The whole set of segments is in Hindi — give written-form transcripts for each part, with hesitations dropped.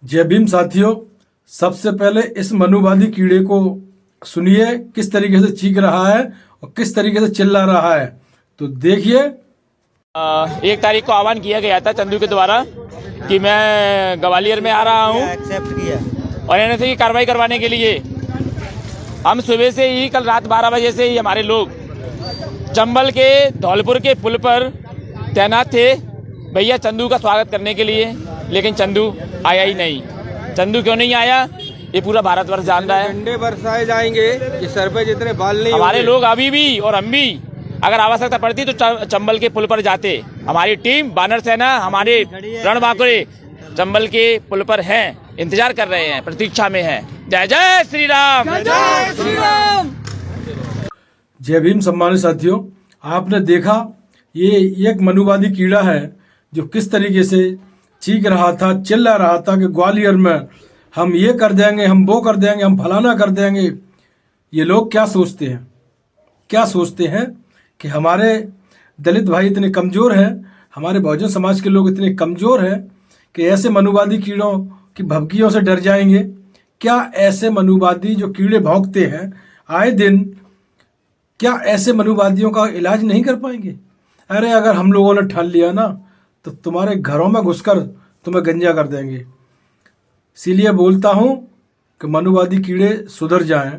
जय भीम साथियों। सबसे पहले इस मनुवादी कीड़े को सुनिए किस तरीके से चीख रहा है और किस तरीके से चिल्ला रहा है। तो देखिए। 1 तारीख को आह्वान किया गया था चंदू के द्वारा कि मैं ग्वालियर में आ रहा हूं एक्सेप्ट किया और एनएसए की कार्रवाई करवाने के लिए हम सुबह से ही कल रात 12 बजे से ही हमारे लोग चंबल के धौलपुर के पुल पर तैनात थे भैया चंदू का स्वागत करने के लिए। लेकिन चंदू आया ही नहीं। चंदू क्यों नहीं आया ये पूरा भारतवर्ष जान रहा है। झंडे बरसाए जाएंगे कि सर पे जितने बाल नहीं हमारे होंगे। लोग अभी भी और हम भी अगर आवश्यकता पड़ती तो चंबल के पुल पर जाते। हमारी टीम बानर सेना हमारे रणबांकुरे चंबल के पुल पर हैं, इंतजार कर रहे हैं, प्रतीक्षा में हैं। जय जय श्री राम, जय श्री राम। जय भीम। सम्मानित साथियों, आपने देखा ये एक मनुवादी कीड़ा है जो किस तरीके से चीख रहा था, चिल्ला रहा था कि ग्वालियर में हम ये कर देंगे, हम वो कर देंगे, हम फलाना कर देंगे। ये लोग क्या सोचते हैं, क्या सोचते हैं कि हमारे दलित भाई इतने कमज़ोर हैं, हमारे बहुजन समाज के लोग इतने कमज़ोर हैं कि ऐसे मनुवादी कीड़ों की भभकियों से डर जाएंगे। क्या ऐसे मनुवादी जो कीड़े भौंकते हैं आए दिन, क्या ऐसे मनुवादियों का इलाज नहीं कर पाएंगे? अरे अगर हम लोगों ने ठान लिया ना तो तुम्हारे घरों में घुसकर तुम्हें गंजा कर देंगे। इसीलिए बोलता हूँ कि मनुवादी कीड़े सुधर जाएं।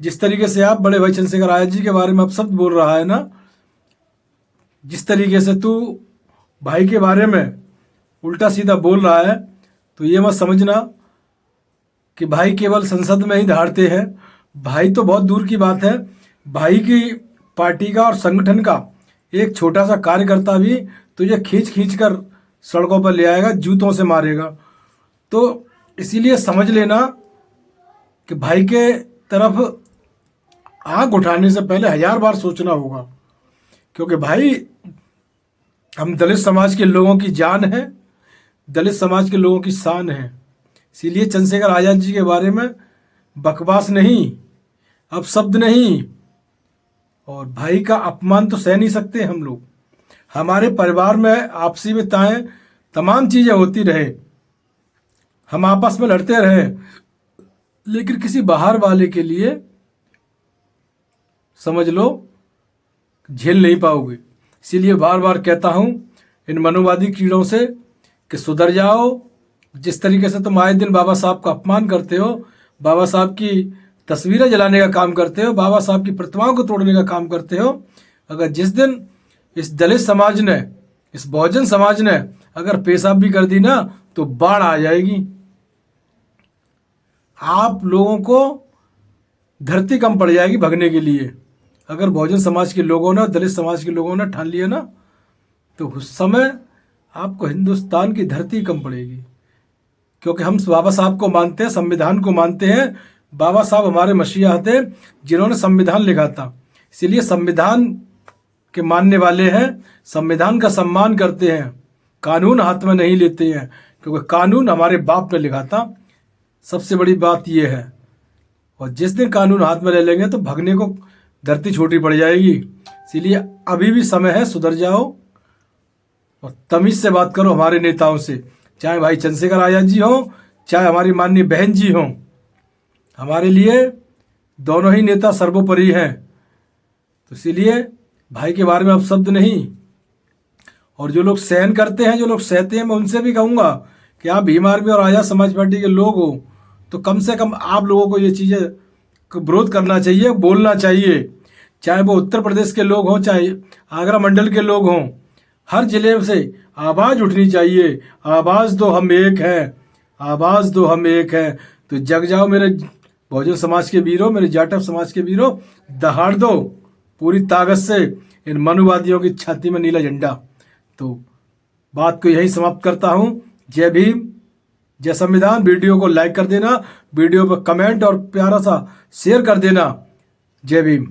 जिस तरीके से आप बड़े भाई चंद्रशेखर आजाद जी के बारे में आप शब्द बोल रहा है ना, जिस तरीके से तू भाई के बारे में उल्टा सीधा बोल रहा है, तो ये मत समझना कि भाई केवल संसद में ही दहाड़ते हैं। भाई तो बहुत दूर की बात है, भाई की पार्टी का और संगठन का एक छोटा सा कार्यकर्ता भी तुझे खींच खींच कर सड़कों पर ले आएगा, जूतों से मारेगा। तो इसीलिए समझ लेना कि भाई के तरफ आँख उठाने से पहले 1000 बार सोचना होगा, क्योंकि भाई हम दलित समाज के लोगों की जान है, दलित समाज के लोगों की शान है। इसीलिए चंद्रशेखर आजाद जी के बारे में बकवास नहीं, अपशब्द नहीं, और भाई का अपमान तो सह नहीं सकते हम लोग। हमारे परिवार में आपसी में तमाम चीज़ें होती रहे, हम आपस में लड़ते रहे, लेकिन किसी बाहर वाले के लिए समझ लो झेल नहीं पाओगे। इसीलिए बार बार कहता हूँ इन मनुवादी कीड़ों से कि सुधर जाओ। जिस तरीके से तुम आए दिन बाबा साहब का अपमान करते हो, बाबा साहब की तस्वीरें जलाने का काम करते हो, बाबा साहब की प्रतिमाओं को तोड़ने का काम करते हो, अगर जिस दिन इस दलित समाज ने, इस बहुजन समाज ने अगर पेशाब भी कर दी ना तो बाढ़ आ जाएगी। आप लोगों को धरती कम पड़ जाएगी भगने के लिए। अगर बहुजन समाज के लोगों ने, दलित समाज के लोगों ने ठान लिया ना तो उस समय आपको हिंदुस्तान की धरती कम पड़ेगी। क्योंकि हम बाबा साहब को मानते हैं, संविधान को मानते हैं। बाबा साहब हमारे मसीहा थे जिन्होंने संविधान लिखा था, इसीलिए संविधान के मानने वाले हैं, संविधान का सम्मान करते हैं, कानून हाथ में नहीं लेते हैं, क्योंकि कानून हमारे बाप ने लिखा था। सबसे बड़ी बात यह है। और जिस दिन कानून हाथ में ले लेंगे तो भगने को धरती छोटी पड़ जाएगी। इसीलिए अभी भी समय है, सुधर जाओ और तमीज से बात करो हमारे नेताओं से, चाहे भाई चंद्रशेखर आजाद जी हो, चाहे हमारी माननीय बहन जी हों। हमारे लिए दोनों ही नेता सर्वोपरि हैं। तो इसीलिए भाई के बारे में अब शब्द नहीं। और जो लोग सहन करते हैं, जो लोग सहते हैं, मैं उनसे भी कहूँगा कि आप भीम आर्मी और आजाद समाज पार्टी के लोग हो तो कम से कम आप लोगों को ये चीज़ें का विरोध करना चाहिए, बोलना चाहिए। चाहे वो उत्तर प्रदेश के लोग हों, चाहे आगरा मंडल के लोग हों, हर जिले से आवाज़ उठनी चाहिए। आवाज़ दो हम एक हैं, आवाज़ दो हम एक हैं। तो जग जाओ मेरे बहुजन समाज के वीरों, मेरे जाटव समाज के वीरों, दहाड़ दो पूरी ताकत से इन मनुवादियों की छाती में नीला झंडा। तो बात को यही समाप्त करता हूँ। जय भीम, जय संविधान। वीडियो को लाइक कर देना, वीडियो पर कमेंट और प्यारा सा शेयर कर देना। जय भीम।